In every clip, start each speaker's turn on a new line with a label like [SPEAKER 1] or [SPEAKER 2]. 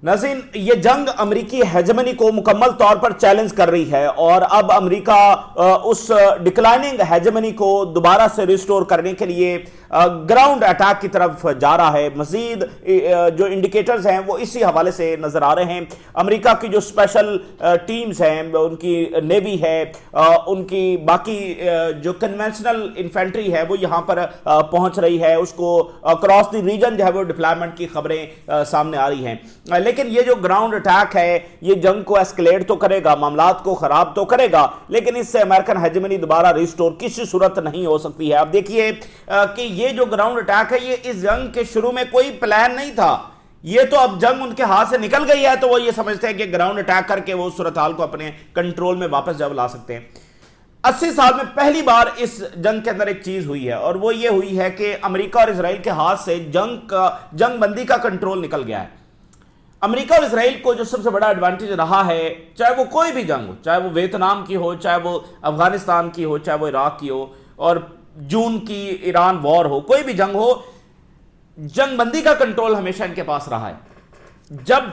[SPEAKER 1] नाज़रीन, ये जंग अमेरिकी हेजमनी को मुकम्मल तौर पर चैलेंज कर रही है और अब अमेरिका उस डिक्लाइनिंग हेजमनी को दोबारा से रिस्टोर करने के लिए ग्राउंड अटैक की तरफ जा रहा है। मजीद जो इंडिकेटर्स हैं वो इसी हवाले से नजर आ रहे हैं। अमेरिका की जो स्पेशल टीम्स हैं, उनकी नेवी है, उनकी बाकी जो कन्वेंशनल इन्फेंट्री है वो यहाँ पर पहुंच रही है। उसको अक्रॉस द रीजन जो है वो डिप्लॉयमेंट की खबरें सामने आ रही हैं। लेकिन ये जो ग्राउंड अटैक है ये जंग को एस्केलेट तो करेगा, मामलात को खराब तो करेगा, लेकिन इससे अमेरिकन हेजेमनी दोबारा रिस्टोर किसी सूरत नहीं हो सकती है। अब देखिए कि ये जो ग्राउंड अटैक है ये इस जंग के शुरू में कोई प्लान नहीं था। ये तो अब जंग उनके हाथ से निकल गई है तो वो ये समझते हैं कि ग्राउंड अटैक करके वो सूरत हाल को अपने कंट्रोल में वापस जब ला सकते हैं। 80 साल में पहली बार इस जंग के अंदर एक चीज हुई है और वो ये हुई है कि अमेरिका और इसराइल के हाथ से जंग बंदी का कंट्रोल निकल गया है। अमेरिका और इसराइल को जो सबसे बड़ा एडवांटेज रहा है, चाहे वो कोई भी जंग हो, चाहे वो वियतनाम की हो, चाहे वो अफगानिस्तान की हो, चाहे वो इराक की हो, और जून की ईरान वॉर हो, कोई भी जंग हो, जंगबंदी का कंट्रोल हमेशा इनके पास रहा है। जब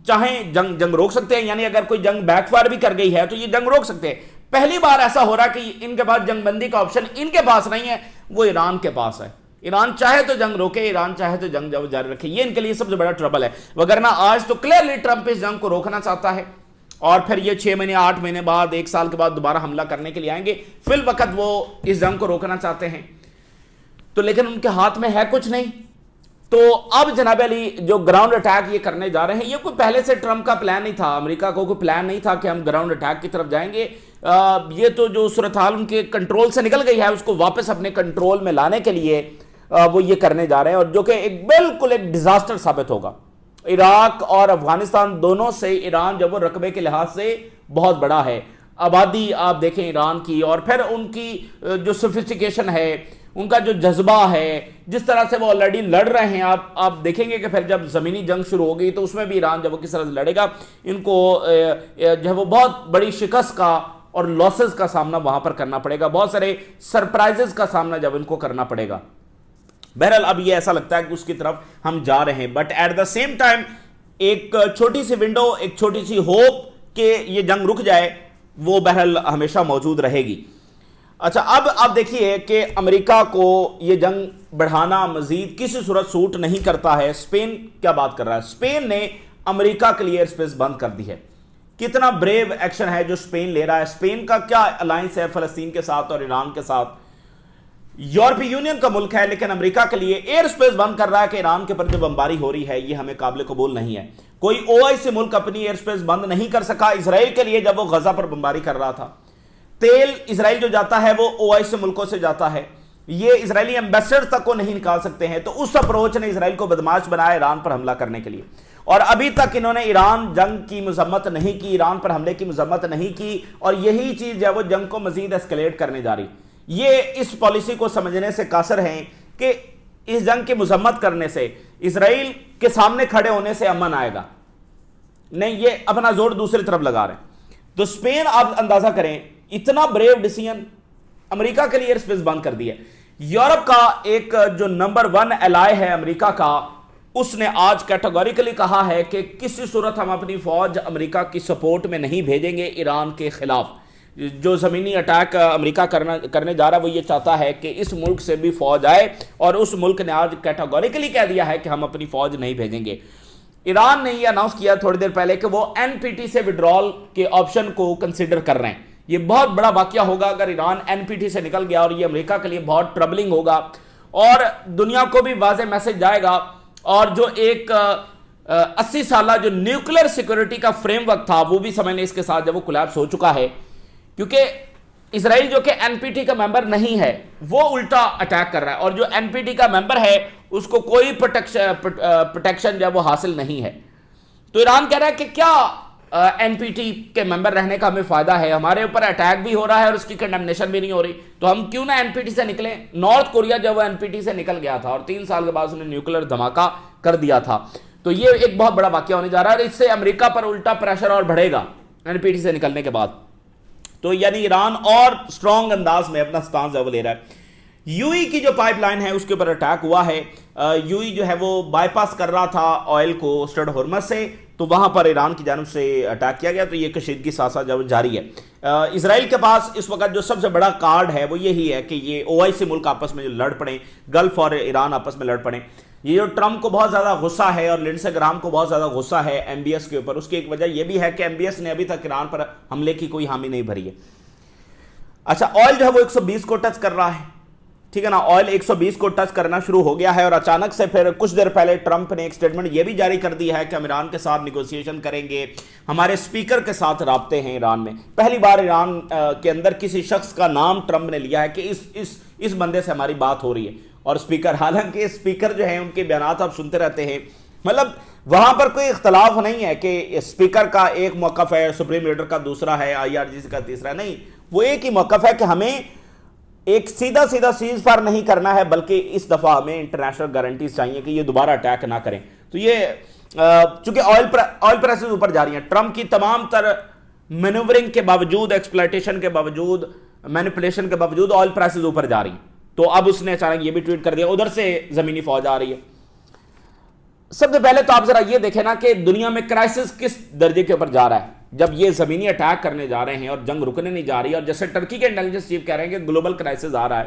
[SPEAKER 1] चाहे जंग रोक सकते हैं, यानी अगर कोई जंग बैकफायर भी कर गई है तो ये जंग रोक सकते हैं। पहली बार ऐसा हो रहा कि इनके पास जंगबंदी का ऑप्शन इनके पास नहीं है, वो ईरान के पास है। ईरान चाहे तो जंग रोके, ईरान चाहे तो जंग जारी रखे। ये इनके लिए सबसे बड़ा ट्रबल है। वगरना आज तो क्लियरली ट्रंप इस जंग को रोकना चाहता है और फिर ये 6 महीने 8 महीने बाद, 1 साल के बाद दोबारा हमला करने के लिए आएंगे। फिल वक्त वो इस जंग को रोकना चाहते हैं तो, लेकिन उनके हाथ में है कुछ नहीं। तो अब जनाब अली जो ग्राउंड अटैक ये करने जा रहे हैं, ये कोई पहले से ट्रंप का प्लान नहीं था। अमेरिका को कोई प्लान नहीं था कि हम ग्राउंड अटैक की तरफ जाएंगे। ये तो जो सूरत हाल उनके कंट्रोल से निकल गई है उसको वापस अपने कंट्रोल में लाने के लिए वो ये करने जा रहे हैं, और जो कि बिल्कुल एक डिजास्टर साबित होगा। इराक और अफगानिस्तान दोनों से ईरान जब वो रकबे के लिहाज से बहुत बड़ा है, आबादी आप देखें ईरान की, और फिर उनकी जो सोफिस्टिकेशन है, उनका जो जज्बा है, जिस तरह से वो ऑलरेडी लड़ रहे हैं, आप देखेंगे कि फिर जब जमीनी जंग शुरू हो गई तो उसमें भी ईरान जब वो किस तरह से लड़ेगा, इनको जो है वो बहुत बड़ी शिकस्त का और लॉसेस का सामना वहां पर करना पड़ेगा, बहुत सारे सरप्राइजेस का सामना जब इनको करना पड़ेगा। बहरहाल अब ये ऐसा लगता है कि उसकी तरफ हम जा रहे हैं, but at the same time एक छोटी सी विंडो, एक छोटी सी होप कि ये जंग रुक जाए, वो बहरहाल हमेशा मौजूद रहेगी। अच्छा, अब आप देखिए कि अमेरिका को ये जंग बढ़ाना मजीद किसी सूरत सूट नहीं करता है। स्पेन क्या बात कर रहा है? स्पेन ने अमेरिका के लिए एयर स्पेस बंद कर दी है। कितना ब्रेव एक्शन है जो स्पेन ले रहा है। स्पेन का क्या अलायंस है फलस्तीन के साथ और ईरान के साथ? यूरोपीय यूनियन का मुल्क है, लेकिन अमेरिका के लिए एयर स्पेस बंद कर रहा है कि ईरान के ऊपर जो बमबारी हो रही है ये हमें काबिल कबूल नहीं है। कोई ओआईसी मुल्क अपनी एयर स्पेस बंद नहीं कर सका इसराइल के लिए जब वो गजा पर बमबारी कर रहा था। तेल इसराइल जो जाता है वो ओआईसी मुल्कों से जाता है, ये इजरायली एम्बेसडर तक को नहीं निकाल सकते हैं। तो उस अप्रोच ने इसराइल को बदमाश बनाया ईरान पर हमला करने के लिए, और अभी तक इन्होंने ईरान जंग की मजम्मत नहीं की, ईरान पर हमले की मजम्मत नहीं की, और यही चीज है वो जंग को मजीद एस्केलेट करने जा रही। ये इस पॉलिसी को समझने से कासर हैं कि इस जंग की मजम्मत करने से, इसराइल के सामने खड़े होने से अमन आएगा नहीं, ये अपना जोर दूसरी तरफ लगा रहे हैं। तो स्पेन, आप अंदाजा करें, इतना ब्रेव डिसीजन अमेरिका के लिए एयर स्पेस बंद कर दिया। यूरोप का एक जो नंबर 1 एलाय है अमेरिका का, उसने आज कैटेगोरिकली कहा है कि किसी सूरत हम अपनी फौज अमेरिका की सपोर्ट में नहीं भेजेंगे ईरान के खिलाफ। जो ज़मीनी अटैक अमेरिका करने जा रहा है वो ये चाहता है कि इस मुल्क से भी फौज आए, और उस मुल्क ने आज कैटेगोरिकली कह दिया है कि हम अपनी फौज नहीं भेजेंगे। ईरान ने यह अनाउंस किया थोड़ी देर पहले कि वो एनपीटी से विड्रॉल के ऑप्शन को कंसिडर कर रहे हैं। ये बहुत बड़ा वाकया होगा अगर ईरान एनपीटी से निकल गया, और ये अमेरिका के लिए बहुत ट्रबलिंग होगा और दुनिया को भी वाज़ेह मैसेज जाएगा। और जो एक 80 साल जो न्यूक्लियर सिक्योरिटी का फ्रेमवर्क था वो भी समझने इसके साथ जब वो कोलैप्स हो चुका है, क्योंकि इसराइल जो कि एनपीटी का मेंबर नहीं है वो उल्टा अटैक कर रहा है, और जो एनपीटी का मेंबर है उसको कोई प्रोटेक्शन जब वो हासिल नहीं है। तो ईरान कह रहा है कि क्या एनपीटी के मेंबर रहने का हमें फायदा है, हमारे ऊपर अटैक भी हो रहा है और उसकी कंडेमनेशन भी नहीं हो रही, तो हम क्यों ना एनपीटी से निकले। नॉर्थ कोरिया जब वो एनपीटी से निकल गया था और 3 साल के बाद उसने न्यूक्लियर धमाका कर दिया था, तो ये एक बहुत बड़ा वाकया होने जा रहा है, और इससे अमेरिका पर उल्टा प्रेशर और बढ़ेगा एनपीटी से निकलने के बाद। तो यानी ईरान और स्ट्रॉन्ग अंदाज में अपना स्टांस ले रहा है। यूई की जो पाइपलाइन है उसके ऊपर अटैक हुआ है। यूई जो है वो बाईपास कर रहा था ऑयल को स्ट्रेट हॉर्मज से, तो वहां पर ईरान की जानब से अटैक किया गया। तो ये कशीदगी साथ साथ जब जारी है। इसराइल के पास इस वक्त जो सबसे बड़ा कार्ड है वो यही है कि ये ओआईसी मुल्क आपस में जो लड़ पड़े, गल्फ और ईरान आपस में लड़ पड़े। ये जो ट्रंप को बहुत ज्यादा गुस्सा है और लिंडसे ग्राहम को बहुत ज्यादा गुस्सा है एमबीएस के ऊपर, उसकी एक वजह यह भी है कि एमबीएस ने अभी तक ईरान पर हमले की कोई हामी नहीं भरी है। अच्छा, ऑयल जो है वो 120 को टच कर रहा है, ठीक है ना। ऑयल 120 को टच करना शुरू हो गया है और अचानक से फिर कुछ देर पहले ट्रंप ने एक स्टेटमेंट यह भी जारी कर दिया है कि हम ईरान के साथ निगोशिएशन करेंगे, हमारे स्पीकर के साथ राब्ते हैं ईरान में। पहली बार ईरान के अंदर किसी शख्स का नाम ट्रंप ने लिया है कि इस बंदे से हमारी बात हो रही है। और स्पीकर, हालांकि स्पीकर जो है उनके बयानात आप सुनते रहते हैं, मतलब वहां पर कोई इख्तलाफ नहीं है कि स्पीकर का एक मौक़िफ़ है, सुप्रीम लीडर का दूसरा है, आईआरजीसी का तीसरा, नहीं, वो एक ही मौक़िफ़ है कि हमें एक सीधा सीधा सीज फायर नहीं करना है, बल्कि इस दफा हमें इंटरनेशनल गारंटीज चाहिए कि ये दोबारा अटैक ना करें। तो ये चूंकि ऑयल प्राइसेस ऊपर जा रही हैं, ट्रंप की तमाम तरह मैन्यूवरिंग के बावजूद, एक्सप्लॉयटेशन के बावजूद, मैनिपुलेशन के बावजूद ऑयल प्राइसेस ऊपर जा रही हैं। तो अब उसने अचानक ये भी ट्वीट कर दिया, उधर से जमीनी फौज आ रही है। सबसे पहले तो आप जरा ये देखें ना कि दुनिया में क्राइसिस किस दर्जे के ऊपर जा रहा है, जब ये जमीनी अटैक करने जा रहे हैं और जंग रुकने नहीं जा रही, और जैसे टर्की के इंटेलिजेंस चीफ कह रहे हैं कि ग्लोबल क्राइसिस आ रहा है।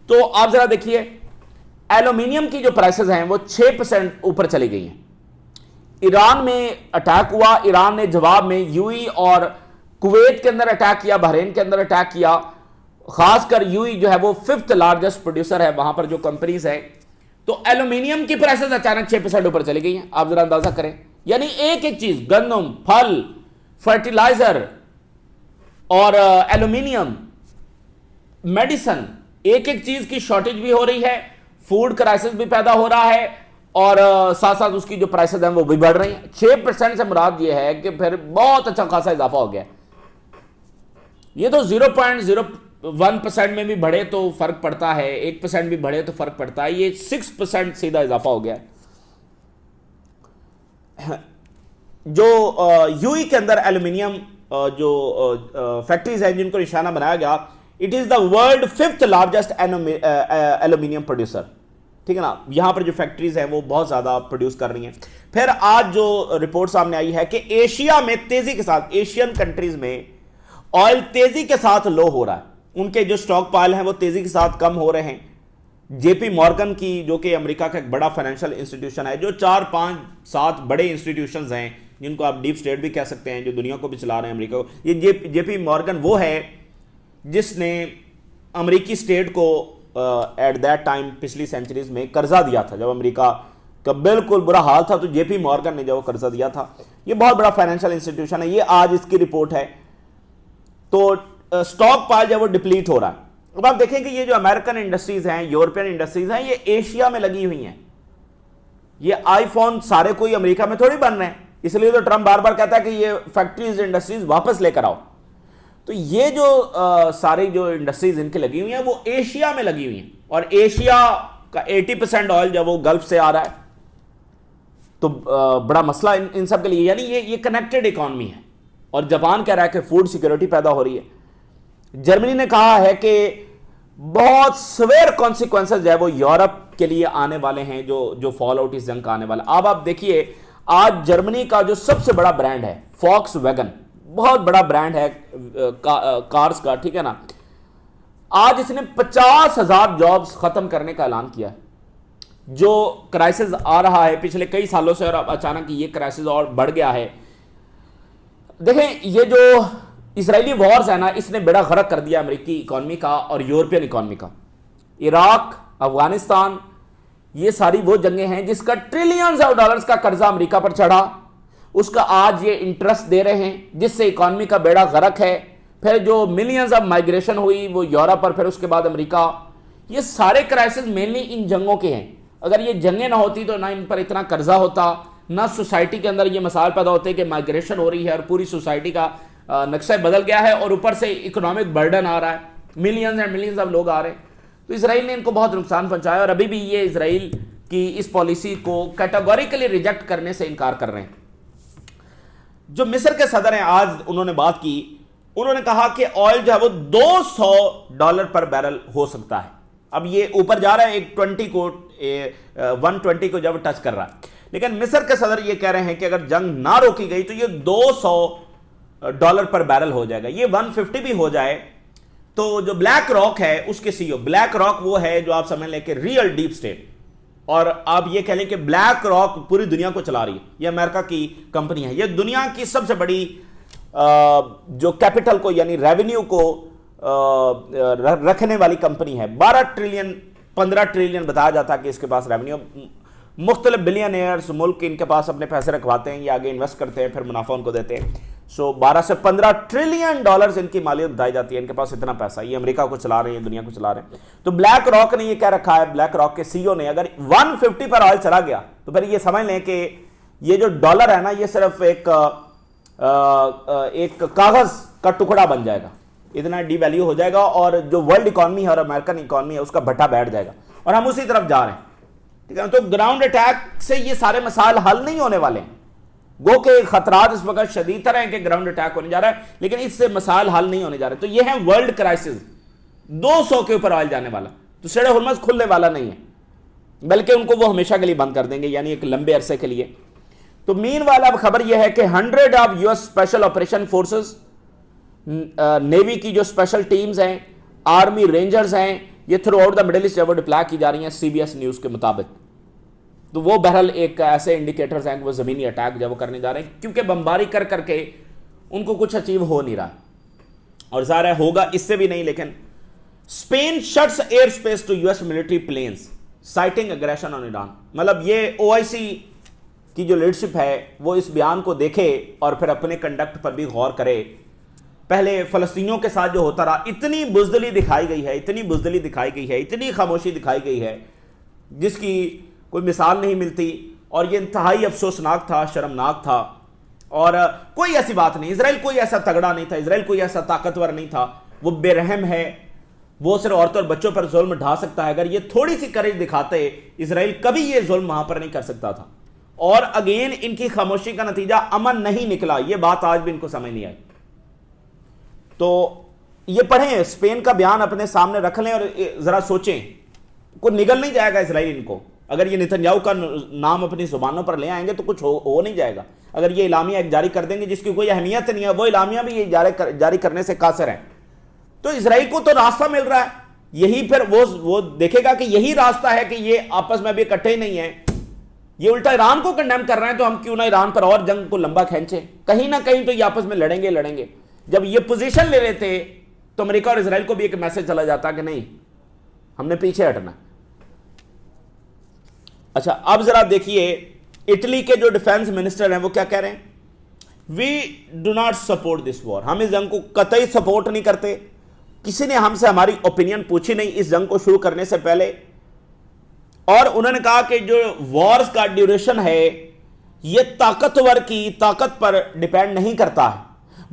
[SPEAKER 1] तो आप जरा देखिए, एल्यूमिनियम की जो प्राइसेस हैं वो 6% ऊपर चली गई हैं। ईरान में अटैक हुआ, ईरान ने जवाब में यूएई और कुवैत के अंदर अटैक किया, बहरीन के अंदर अटैक किया। खासकर यूएई जो है वो 5th लार्जेस्ट प्रोड्यूसर है, वहां पर जो कंपनीज है। तो एल्यूमिनियम की प्राइसेस अचानक 6% ऊपर चली गई हैं। आप जरा अंदाजा करें, यानी एक एक चीज, गंदम, फल, फर्टिलाइजर और एल्यूमिनियम, मेडिसन, एक एक चीज की शॉर्टेज भी हो रही है, फूड क्राइसिस भी पैदा हो रहा है, और साथ साथ उसकी जो प्राइसेस हैं वो भी बढ़ रही हैं। 6% से मुराद ये है कि फिर बहुत अच्छा खासा इजाफा हो गया। ये तो 0.01% में भी बढ़े तो फर्क पड़ता है, 1% भी बढ़े तो फर्क पड़ता है, ये 6% सीधा इजाफा हो गया। जो यूएई के अंदर एल्यूमिनियम जो फैक्ट्रीज हैं जिनको निशाना बनाया गया, it is the world 5th largest aluminium producer, ठीक है ना। यहां पर जो फैक्ट्रीज हैं वो बहुत ज्यादा प्रोड्यूस कर रही हैं। फिर आज जो रिपोर्ट सामने आई है कि एशिया में तेजी के साथ, एशियन कंट्रीज में ऑयल तेजी के साथ लो हो रहा है, उनके जो स्टॉक पाइल हैं वो तेजी के साथ कम हो रहे हैं। जेपी मॉर्गन की, जो कि अमेरिका का एक बड़ा फाइनेंशियल इंस्टीट्यूशन है, जो 4, 5, 7 बड़े इंस्टीट्यूशंस हैं जिनको आप डीप स्टेट भी कह सकते हैं, जो दुनिया को भी चला रहे हैं, अमेरिका को, ये जेपी मॉर्गन वो है जिसने अमेरिकी स्टेट को एट दैट टाइम पिछली सेंचुरीज में कर्जा दिया था। जब अमेरिका का बिल्कुल बुरा हाल था तो जेपी मॉर्गन ने जो कर्जा दिया था। ये बहुत बड़ा फाइनेंशियल इंस्टीट्यूशन है, ये आज इसकी रिपोर्ट है। तो स्टॉक पाइल जो वो डिप्लीट हो रहा है। अब आप देखें कि ये जो अमेरिकन इंडस्ट्रीज हैं, यूरोपियन इंडस्ट्रीज हैं, ये एशिया में लगी हुई हैं। ये आईफोन सारे कोई अमेरिका में थोड़ी बन रहे हैं, इसलिए तो ट्रंप बार बार कहता है कि ये फैक्ट्रीज, इंडस्ट्रीज वापस लेकर आओ। तो ये जो सारी जो इंडस्ट्रीज इनकी लगी हुई हैं वो एशिया में लगी हुई हैं, और एशिया का 80% ऑयल जब वो गल्फ से आ रहा है, तो बड़ा मसला इन सब के लिए। यानी ये कनेक्टेड इकॉनमी है। और जापान कह रहा है कि फूड सिक्योरिटी पैदा हो रही है। जर्मनी ने कहा है कि बहुत सवेयर कॉन्सिक्वेंसेस जो है वो यूरोप के लिए आने वाले हैं, जो फॉल आउट इस जंग का आने वाला। अब आप देखिए, आज जर्मनी का जो सबसे बड़ा ब्रांड है फॉक्सवैगन, बहुत बड़ा ब्रांड है कार्स का, ठीक है ना, आज इसने 50,000 जॉब्स खत्म करने का ऐलान किया है। जो क्राइसिस आ रहा है पिछले कई सालों से, और अब अचानक ये क्राइसिस और बढ़ गया है। देखें, ये जो इजरायली वॉर्स है ना, इसने बेड़ा गर्क कर दिया अमेरिकी इकॉनमी का और यूरोपियन इकॉनमी का। इराक, अफगानिस्तान, ये सारी वो जंगें हैं जिसका ट्रिलियंस ऑफ डॉलर्स का कर्जा अमेरिका पर चढ़ा, उसका आज ये इंटरेस्ट दे रहे हैं, जिससे इकॉनमी का बेड़ा गर्क है। फिर जो मिलियंस ऑफ माइग्रेशन हुई वो यूरोप पर, फिर उसके बाद अमेरिका। ये सारे क्राइसिस मेनली इन जंगों के हैं। अगर ये जंगें ना होती तो ना इन पर इतना कर्जा होता, ना सोसाइटी के अंदर ये मसाइल पैदा होते कि माइग्रेशन हो रही है और पूरी सोसाइटी का नक्शा बदल गया है, और ऊपर से इकोनॉमिक बर्डन आ रहा है, मिलियंस एंड मिलियंस ऑफ लोग आ रहे हैं। तो इसराइल ने इनको बहुत नुकसान पहुंचाया, और अभी भी ये इसराइल की इस पॉलिसी को कैटेगोरिकली रिजेक्ट करने से इनकार कर रहे हैं। जो मिस्र के सदर हैं, आज उन्होंने बात की, उन्होंने कहा कि ऑयल जो है वो $200 पर बैरल हो सकता है। अब ये ऊपर जा रहा है, एक 20 को 120 को जब टच कर रहा है। लेकिन मिस्र के सदर ये कह रहे हैं कि अगर जंग ना रोकी गई तो ये $200 पर बैरल हो जाएगा। ये 150 भी हो जाए तो जो ब्लैक रॉक है उसके सीईओ, ब्लैक रॉक वो है जो आप समझ लें कि रियल डीप स्टेट, और आप ये कह लें कि ब्लैक रॉक पूरी दुनिया को चला रही है। ये अमेरिका की कंपनी है, ये दुनिया की सबसे बड़ी जो कैपिटल को यानी रेवेन्यू को रखने वाली कंपनी है। 12 ट्रिलियन 15 ट्रिलियन बताया जाता है कि इसके पास रेवेन्यू। मुख्तलिफ बिलियनियर्स मुल्क इनके पास अपने पैसे रखवाते हैं, ये आगे इन्वेस्ट करते हैं, फिर मुनाफा उनको देते हैं। सो 12 से 15 ट्रिलियन डॉलर्स इनकी मालियत बताई जाती है। इनके पास इतना पैसा, ये अमेरिका को चला रहे हैं, दुनिया को चला रहे हैं। तो ब्लैक रॉक ने ये कह रखा है, ब्लैक रॉक के सीईओ ने, अगर 150 पर ऑयल चला गया तो फिर ये समझ लें कि ये जो डॉलर है ना, ये सिर्फ एक कागज का टुकड़ा बन जाएगा, इतना डीवैल्यू हो जाएगा, और जो वर्ल्ड इकॉनमी है और अमेरिकन इकॉनमी है उसका भट्टा बैठ जाएगा, और हम उसी तरफ जा रहे हैं। ठीक है, तो ग्राउंड अटैक से ये सारे मसाइल हल नहीं होने वाले हैं। गो के खतरात इस वक्त शदीद तरह है कि ग्राउंड अटैक होने जा रहा है, लेकिन इससे मसाइल हल नहीं होने जा रहे। तो ये है वर्ल्ड क्राइसिस, 200 के ऊपर ऑयल जाने वाला, तो स्ट्रेट ऑफ हॉर्मज़ खुलने वाला नहीं है, बल्कि उनको वो हमेशा के लिए बंद कर देंगे, यानी एक लंबे अरसे के लिए। तो मीनवाइल अब खबर यह है कि 100 of US special operation forces, navy की जो स्पेशल टीम्स हैं, आर्मी रेंजर्स हैं, ये through out the middle east जब डिप्लॉय की जा रही हैं सीबीएस न्यूज़ के मुताबिक। तो वो बहरहाल एक ऐसे इंडिकेटर्स हैं कि वो ज़मीनी अटैक जब वो करने जा रहे हैं, क्योंकि बमबारी कर करके उनको कुछ अचीव हो नहीं रहा, और ज़ाहिर है होगा इससे भी नहीं। लेकिन Spain shuts airspace to US military planes citing aggression on Iran. मतलब ये ओआईसी की जो लीडरशिप है वो इस बयान को देखे और फिर अपने कंडक्ट पर भी गौर करे। पहले फ़लस्तीनियों के साथ जो होता रहा, इतनी बुज़दिली दिखाई गई है, इतनी बुज़दिली दिखाई गई है, इतनी खामोशी दिखाई गई है जिसकी कोई मिसाल नहीं मिलती, और ये इंतहाई अफसोसनाक था, शर्मनाक था। और कोई ऐसी बात नहीं, इजराइल कोई ऐसा तगड़ा नहीं था, इजराइल कोई ऐसा ताकतवर नहीं था, वो बेरहम है, वो सिर्फ औरतों और बच्चों पर जुल्म ढा सकता है। अगर ये थोड़ी सी करेज दिखाते, इजराइल कभी ये जुल्म वहां पर नहीं कर सकता था। और अगेन इनकी खामोशी का नतीजा अमन नहीं निकला, ये बात आज भी इनको समझ नहीं आई। तो ये पढ़ें, स्पेन का बयान अपने सामने रख लें और जरा सोचें, को निगल नहीं जाएगा इसराइल इनको। अगर ये नेतन्याहू का नाम अपनी जुबानों पर ले आएंगे तो कुछ हो नहीं जाएगा। अगर ये इलामिया जारी कर देंगे जिसकी कोई अहमियत नहीं है, वो इलामिया भी ये जारी करने से कासर है, तो इसराइल को तो रास्ता मिल रहा है। यही फिर वो देखेगा कि यही रास्ता है कि ये आपस में भी इकट्ठे ही नहीं है, ये उल्टा ईरान को कंडेम कर रहे हैं, तो हम क्यों ना ईरान पर और जंग को लंबा खींचे। कहीं ना कहीं तो ये आपस में लड़ेंगे। जब ये पोजीशन ले लेते तो अमेरिका और इसराइल को भी एक मैसेज चला जाता कि नहीं, हमने पीछे हटना। अच्छा, अब जरा देखिए इटली के जो डिफेंस मिनिस्टर हैं वो क्या कह रहे हैं। We do not support this war, हम इस जंग को कतई सपोर्ट नहीं करते। किसी ने हमसे हमारी ओपिनियन पूछी नहीं इस जंग को शुरू करने से पहले। और उन्होंने कहा कि जो वॉर्स का ड्यूरेशन है ये ताकतवर की ताकत पर डिपेंड नहीं करता है,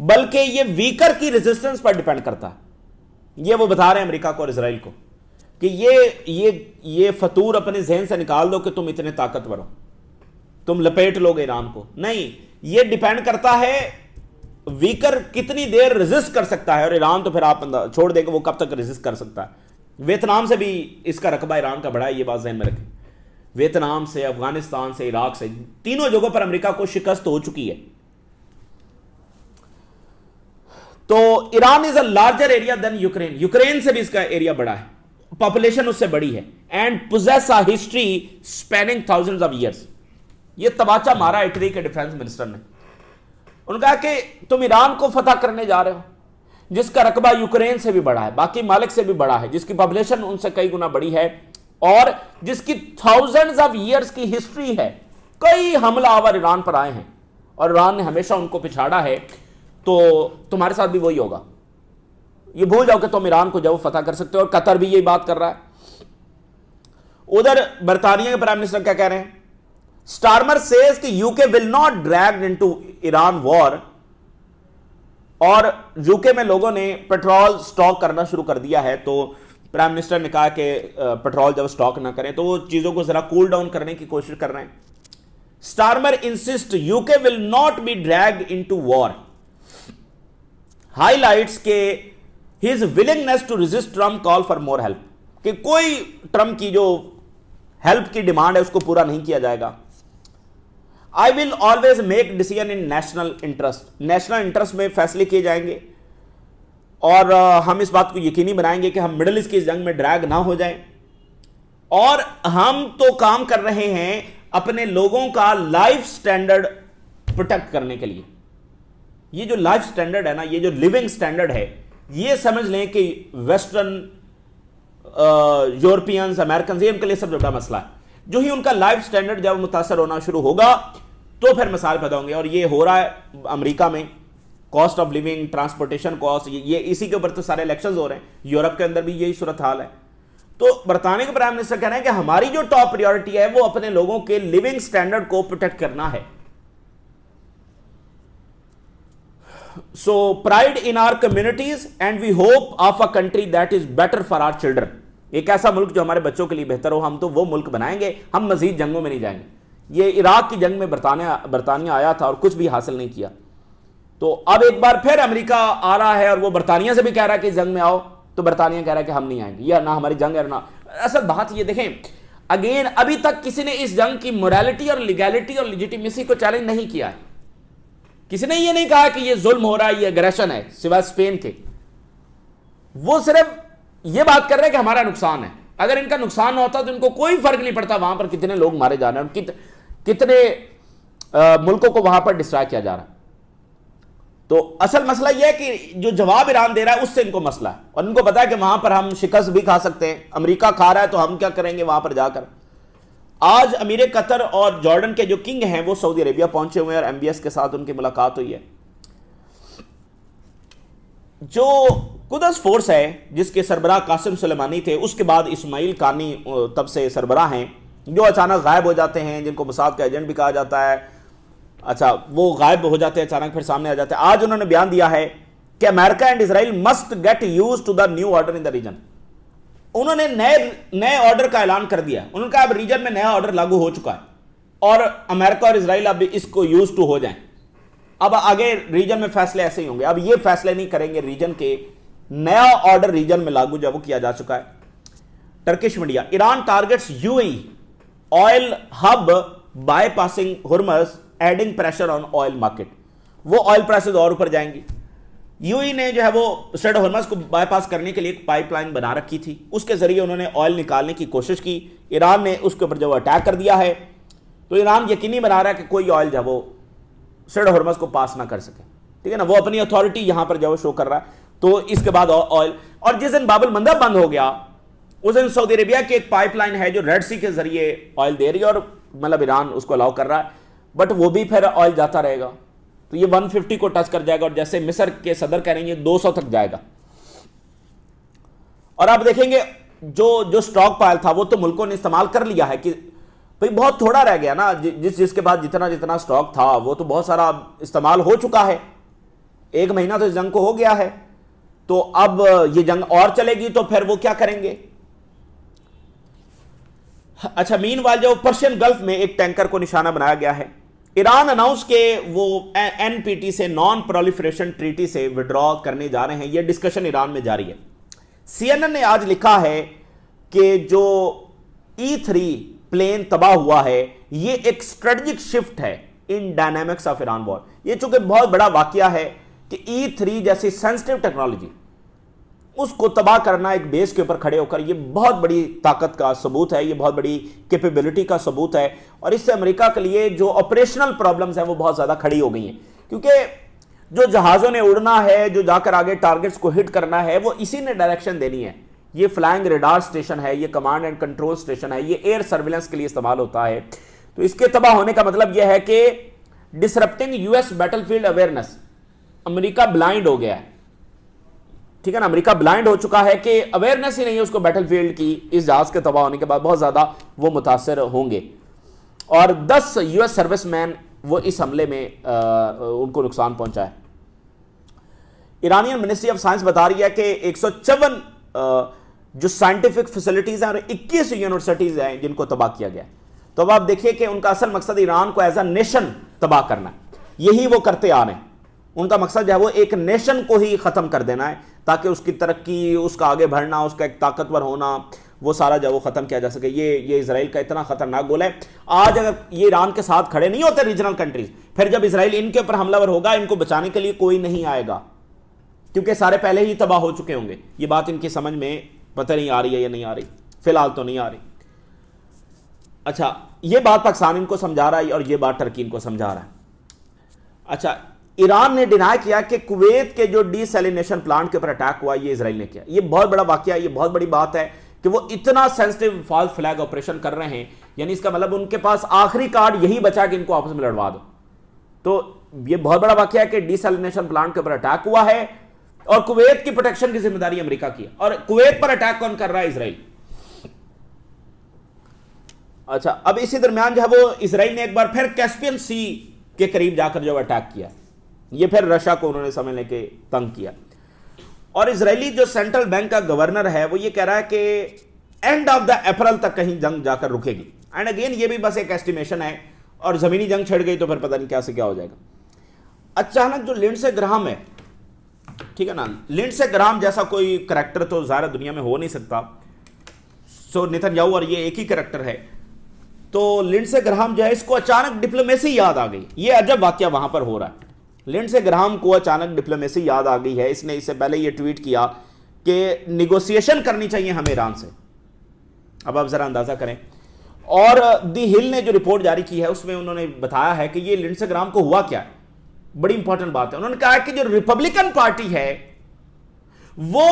[SPEAKER 1] बल्कि ये वीकर की रेजिस्टेंस पर डिपेंड करता है। ये वो बता रहे हैं अमेरिका को और इसराइल को कि ये फतूर अपने जहन से निकाल दो कि तुम इतने ताकतवर हो, तुम लपेट लोगे ईरान को। नहीं, ये डिपेंड करता है वीकर कितनी देर रेजिस्ट कर सकता है, और ईरान तो फिर आप छोड़ देंगे वो कब तक रेजिस्ट कर सकता है। वियतनाम से भी इसका रकबा ईरान का बढ़ा है, ये बात जहन में रखें। वियतनाम से, अफगानिस्तान से, इराक से, तीनों जगहों पर अमेरिका को शिकस्त हो चुकी है। तो Iran is a larger area than Ukraine, Ukraine से भी इसका एरिया बड़ा है, पॉपुलेशन उससे बड़ी है, and possess a history spanning thousands of years. ये तबाचा मारा इटली के डिफेंस मिनिस्टर ने। उन्होंने कहा कि तुम ईरान को फतह करने जा रहे हो जिसका रकबा यूक्रेन से भी बड़ा है, बाकी मालिक से भी बड़ा है, जिसकी पॉपुलेशन उनसे कई गुना बड़ी है, और जिसकी थाउजेंड्स ऑफ ईयर्स की हिस्ट्री है। कई हमलावर ईरान पर आए हैं और ईरान ने हमेशा उनको पिछाड़ा है। तो तुम्हारे साथ भी वही होगा। ये भूल जाओ कि तुम ईरान को जब फतह कर सकते हो, और कतर भी यही बात कर रहा है। उधर बर्तानिया के प्राइम मिनिस्टर क्या कह रहे हैं। स्टारमर सेज कि UK will not dragged into Iran war, और यूके में लोगों ने पेट्रोल स्टॉक करना शुरू कर दिया है। तो प्राइम मिनिस्टर ने कहा कि पेट्रोल जब स्टॉक ना करें तो वो चीजों को जरा कूल डाउन करने की कोशिश कर रहे हैं। Starmer insist UK will not be dragged into war, highlights के his willingness to resist Trump call for more help. कि कोई ट्रंप की जो हेल्प की डिमांड है उसको पूरा नहीं किया जाएगा। I will always make decision in national interest, national interest में फैसले किए जाएंगे और हम इस बात को यकीनी बनाएंगे कि हम मिडिल ईस्ट की इस जंग में ड्रैग ना हो जाएं। और हम तो काम कर रहे हैं अपने लोगों का लाइफ स्टैंडर्ड प्रोटेक्ट करने के लिए। ये जो लाइफ स्टैंडर्ड है ना, ये जो लिविंग स्टैंडर्ड है, ये समझ लें कि वेस्टर्न यूरोपियंस, अमेरिकन, ये उनके लिए सबसे बड़ा मसला है। जो ही उनका लाइफ स्टैंडर्ड जब मुतासर होना शुरू होगा तो फिर मसाइल पैदा होंगे। और ये हो रहा है अमेरिका में, cost of living, transportation cost, ये इसी के ऊपर तो सारे इलेक्शंस हो रहे हैं। यूरोप के अंदर भी यही सूरत हाल है। तो बरतानिया के प्राइम मिनिस्टर कह रहे हैं कि हमारी जो टॉप प्रायोरिटी है वो अपने लोगों के लिविंग स्टैंडर्ड को प्रोटेक्ट करना है। So pride in our communities and we hope of a country that is better for our children. एक ऐसा मुल्क जो हमारे बच्चों के लिए बेहतर हो, हम तो वो मुल्क बनाएंगे, हम मजीद जंगों में नहीं जाएंगे। ये इराक की जंग में बरतानिया आया था और कुछ भी हासिल नहीं किया। तो अब एक बार फिर अमेरिका आ रहा है और वो बरतानिया से भी कह रहा है कि जंग में आओ, तो बरतानिया कह रहा है कि हम नहीं आएंगे, या ना हमारी जंग है ना। असल बात ये देखें, अगेन अभी तक किसी ने इस जंग की मोरालिटी और लीगैलिटी और लिजिटिमेसी को चैलेंज नहीं किया है। किसी ने ये नहीं कहा कि ये जुल्म हो रहा है, ये एग्रेशन है, सिवाय स्पेन के। वो सिर्फ ये बात कर रहे हैं कि हमारा नुकसान है। अगर इनका नुकसान ना होता तो इनको कोई फर्क नहीं पड़ता वहां पर कितने लोग मारे जा रहे हैं, कितने मुल्कों को वहां पर डिस्ट्रॉय किया जा रहा है। तो असल मसला यह है कि जो जवाब ईरान दे रहा है उससे इनको मसला है, और इनको पता है कि वहां पर हम शिकस्त भी खा सकते हैं। अमेरिका खा रहा है तो हम क्या करेंगे वहां पर जाकर। आज अमीर कतर और जॉर्डन के जो किंग हैं वो सऊदी अरेबिया पहुंचे हुए हैं और एमबीएस के साथ उनकी मुलाकात हुई है। जो कुदस फोर्स है जिसके सरबराह कासिम सुलेमानी थे, उसके बाद इस्माइल कानी तब से सरबराह हैं, जो अचानक गायब हो जाते हैं, जिनको मोसाद का एजेंट भी कहा जाता है। अच्छा, वो गायब हो जाते हैं, अचानक फिर सामने आ जाते हैं। आज उन्होंने बयान दिया है कि America and Israel must get used to the new order in the region. उन्होंने नए ऑर्डर का ऐलान कर दिया। उन्होंने कहा अब रीजन में नया ऑर्डर लागू हो चुका है और अमेरिका और इजराइल अब इसको यूज टू हो जाएं। अब आगे रीजन में फैसले ऐसे ही होंगे। अब ये फैसले नहीं करेंगे रीजन के, नया ऑर्डर रीजन में लागू जब वो किया जा चुका है। Turkish media, Iran targets UAE oil hub bypassing Hormuz adding pressure on oil market. वो ऑयल प्राइसेस और ऊपर जाएंगी। यूएई ने जो है वो स्ट्रेट ऑफ हुर्मस को बाईपास करने के लिए एक पाइपलाइन बना रखी थी, उसके जरिए उन्होंने ऑयल निकालने की कोशिश की। ईरान ने उसके ऊपर जब अटैक कर दिया है तो ईरान यकीनी बना रहा है कि कोई ऑयल जो वो स्ट्रेट ऑफ हुर्मस को पास ना कर सके, ठीक है ना। वो अपनी अथॉरिटी यहां पर जो शो कर रहा है। तो इसके बाद ऑयल, और जिस दिन बाबुल मंदब बंद हो गया उस दिन सऊदी अरेबिया की एक पाइपलाइन है जो रेड सी के जरिए ऑयल दे रही है, और मतलब ईरान उसको अलाउ कर रहा है, बट वो भी फिर ऑयल जाता रहेगा। तो ये 150 को टच कर जाएगा, और जैसे मिस्र के सदर कह रहे हैं 200 तक जाएगा। और आप देखेंगे जो स्टॉक पाइल था वो तो मुल्कों ने इस्तेमाल कर लिया है कि भाई बहुत थोड़ा रह गया ना, जिसके बाद जितना स्टॉक था वो तो बहुत सारा इस्तेमाल हो चुका है। 1 महीना तो इस जंग को हो गया है, तो अब ये जंग और चलेगी तो फिर वो क्या करेंगे। अच्छा, मीनवाइल जो पर्शियन गल्फ में एक टैंकर को निशाना बनाया गया है। ईरान अनाउंस के वो एनपीटी से, नॉन प्रोलिफरेशन ट्रीटी से विड्रॉ करने जा रहे हैं। ये डिस्कशन ईरान में जारी है। सीएनएन ने आज लिखा है कि जो E3 प्लेन तबाह हुआ है ये एक स्ट्रेटेजिक शिफ्ट है इन डायनामिक्स ऑफ ईरान वॉर। ये चूंकि बहुत बड़ा वाकया है कि E3 जैसी सेंसिटिव टेक्नोलॉजी उसको तबाह करना एक बेस के ऊपर खड़े होकर, ये बहुत बड़ी ताकत का सबूत है, ये बहुत बड़ी कैपेबिलिटी का सबूत है। और इससे अमेरिका के लिए जो ऑपरेशनल प्रॉब्लम्स हैं वो बहुत ज़्यादा खड़ी हो गई हैं, क्योंकि जो जहाज़ों ने उड़ना है, जो जाकर आगे टारगेट्स को हिट करना है, वो इसी ने डायरेक्शन देनी है। ये फ्लाइंग रेडार स्टेशन है, ये कमांड एंड कंट्रोल स्टेशन है, ये एयर सर्विलेंस के लिए इस्तेमाल होता है। तो इसके तबाह होने का मतलब यह है कि disrupting US battlefield awareness, America blind हो गया है, ठीक है ना। अमेरिका ब्लाइंड हो चुका है कि अवेयरनेस ही नहीं है उसको बैटलफील्ड की। इस जहाज के तबाह होने के बाद बहुत ज्यादा वो मुतासर होंगे, और 10 यूएस सर्विसमैन वो इस हमले में उनको नुकसान पहुंचा है। ईरानियन मिनिस्ट्री ऑफ साइंस बता रही है कि 154 जो साइंटिफिक फैसिलिटीज हैं और 21 यूनिवर्सिटीज हैं जिनको तबाह किया गया। तो अब आप देखिए कि उनका असल मकसद ईरान को एज अ नेशन तबाह करना है। यही वो करते आ रहे हैं। उनका मकसद जो है वो एक नेशन को ही खत्म कर देना है, ताकि उसकी तरक्की, उसका आगे बढ़ना, उसका एक ताकतवर होना, वो सारा जो वो खत्म किया जा सके। ये इजराइल का इतना खतरनाक गोल है। आज अगर ये ईरान के साथ खड़े नहीं होते रीजनल कंट्रीज, फिर जब इजराइल इनके ऊपर हमलावर होगा, इनको बचाने के लिए कोई नहीं आएगा, क्योंकि सारे पहले ही तबाह हो चुके होंगे। ये बात इनकी समझ में पता नहीं आ रही है या नहीं आ रही, फिलहाल तो नहीं आ रही। अच्छा, ये बात पाकिस्तान इनको समझा रहा है और ये बात टर्की इनको समझा रहा है। अच्छा, ईरान ने डिनाई किया कि कुवैत के जो डीसैलिनेशन प्लांट के ऊपर अटैक हुआ ये इजराइल ने किया। ये बहुत बड़ा वाकया, ये बहुत बड़ी बात है कि वो इतना सेंसिटिव फॉल्स फ्लैग ऑपरेशन कर रहे हैं, यानी इसका मतलब उनके पास आखिरी कार्ड यही बचा कि इनको आपस में लड़वा दो। तो ये बहुत बड़ा वाकया है कि डीसैलिनेशन प्लांट के ऊपर अटैक हुआ है और कुवैत की प्रोटेक्शन की जिम्मेदारी अमेरिका की है, और कुवैत पर अटैक कौन कर रहा है? इजराइल। अच्छा, अब इसी दरमियान जो है वो इजराइल ने एक बार फिर कैस्पियन सी के करीब जाकर जो अटैक किया, ये फिर रशिया को उन्होंने समझ लेके तंग किया। और इजरायली जो सेंट्रल बैंक का गवर्नर है वो ये कह रहा है कि एंड ऑफ द अप्रैल तक कहीं जंग जाकर रुकेगी। एंड अगेन ये भी बस एक एस्टिमेशन है, और जमीनी जंग छिड़ गई तो फिर पता नहीं क्या से क्या हो जाएगा। अचानक जो लिंडसे ग्राहम है, ठीक है ना, लिंडसे ग्राहम जैसा कोई करैक्टर तो ज़ाहिर दुनिया में हो नहीं सकता। सो नेतन्याहू और ये एक ही करैक्टर है। तो लिंडसे ग्राहम जो है, इसको अचानक डिप्लोमेसी याद आ गई। ये अजब वाकया वहां पर हो रहा है। लिंडसे ग्राहम को अचानक डिप्लोमेसी याद आ गई है। इसने इससे पहले ये ट्वीट किया कि निगोशिएशन करनी चाहिए हमें ईरान से। अब आप जरा अंदाजा करें। और दी हिल ने जो रिपोर्ट जारी की है उसमें उन्होंने बताया है कि ये लिंडसे ग्राहम को हुआ क्या है। बड़ी इंपॉर्टेंट बात है। उन्होंने कहा कि जो रिपब्लिकन पार्टी है वो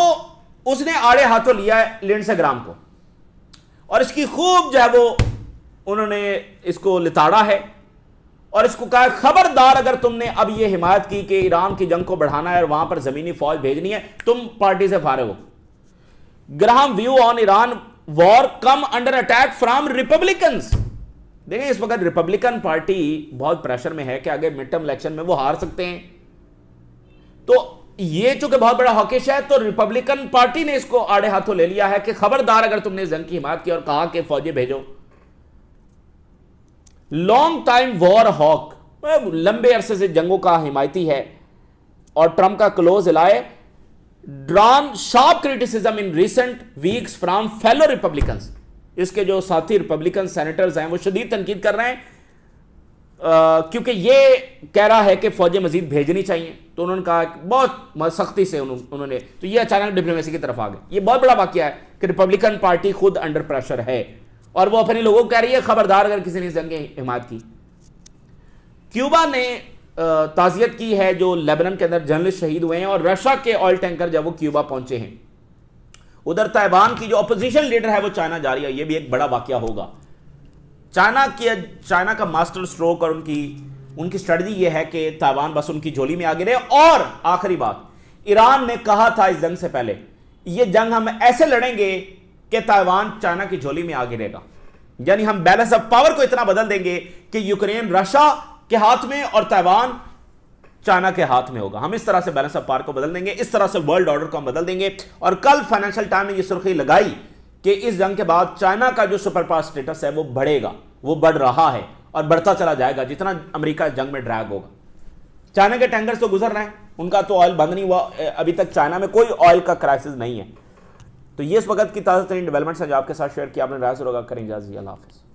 [SPEAKER 1] उसने आड़े हाथों लिया है लिंडसे ग्राहम को, और इसकी खूब जो है वो उन्होंने इसको लिताड़ा है और इसको कहा खबरदार अगर तुमने अब ये हिमायत की कि ईरान की जंग को बढ़ाना है और वहां पर जमीनी फौज भेजनी है, तुम पार्टी से फारिग हो। Graham view on Iran war come under attack from Republicans. देखिए, इस वक्त रिपब्लिकन पार्टी बहुत प्रेशर में है कि आगे मिड टर्म इलेक्शन में वो हार सकते हैं। तो ये चूंकि बहुत बड़ा हॉकिश है, तो रिपब्लिकन पार्टी ने इसको आड़े हाथों ले लिया है कि खबरदार अगर तुमने जंग की हिमायत की और कहा कि फौजी भेजो। लॉन्ग टाइम वॉर हॉक, लंबे अरसे से जंगों का हिमायती है और ट्रंप का close ally, drawn sharp criticism in recent weeks from fellow Republicans. इसके जो साथी रिपब्लिकन सेनेटर्स हैं वो शदीद तनकीद कर रहे हैं क्योंकि ये कह रहा है कि फौजें मजीद भेजनी चाहिए। तो उन्होंने कहा बहुत सख्ती से उन्होंने, तो ये अचानक डिप्लोमेसी की तरफ आ गए। ये बहुत बड़ा वाकया है कि रिपब्लिकन पार्टी खुद अंडर प्रेशर है और वो अपने लोगों को कह रही है खबरदार अगर किसी ने जंग की हिमायत की। क्यूबा ने ताज़ियत की है जो लेबनान के अंदर जर्नलिस्ट शहीद हुए हैं, और रशिया के ऑयल टैंकर जब वो क्यूबा पहुंचे हैं। उधर ताइवान की जो अपोजिशन लीडर है वो चाइना जा रही है। ये भी एक बड़ा वाकया होगा। चाइना का मास्टर स्ट्रोक और उनकी स्ट्रेटजी ये है कि ताइवान बस उनकी झोली में आगे रहे। और आखिरी बात, ईरान ने कहा था इस जंग से पहले, ये जंग हम ऐसे लड़ेंगे कि ताइवान चाइना की झोली में आगे रहेगा, यानी हम बैलेंस ऑफ पावर को इतना बदल देंगे कि यूक्रेन रशिया के हाथ में और ताइवान चाइना के हाथ में होगा। हम इस तरह से बैलेंस ऑफ पावर को बदल देंगे, इस तरह से वर्ल्ड ऑर्डर को हम बदल देंगे। और कल फाइनेंशियल टाइम ने यह सुर्खी लगाई कि इस जंग के बाद चाइना का जो सुपर पावर स्टेटस है वो बढ़ेगा, वो बढ़ रहा है और बढ़ता चला जाएगा जितना अमेरिका जंग में ड्रैग होगा। चाइना के टैंकर्स तो गुजर रहे हैं, उनका तो ऑयल बंद नहीं हुआ अभी तक। चाइना में कोई ऑयल का क्राइसिस नहीं है। तो ये इस वक्त की ताज़ा तरीन डेवलपमेंट्स हैं जो आपके साथ शेयर किया। आपने राय से रोगा करें। इजाज़त, अल्लाह हाफ़िज़।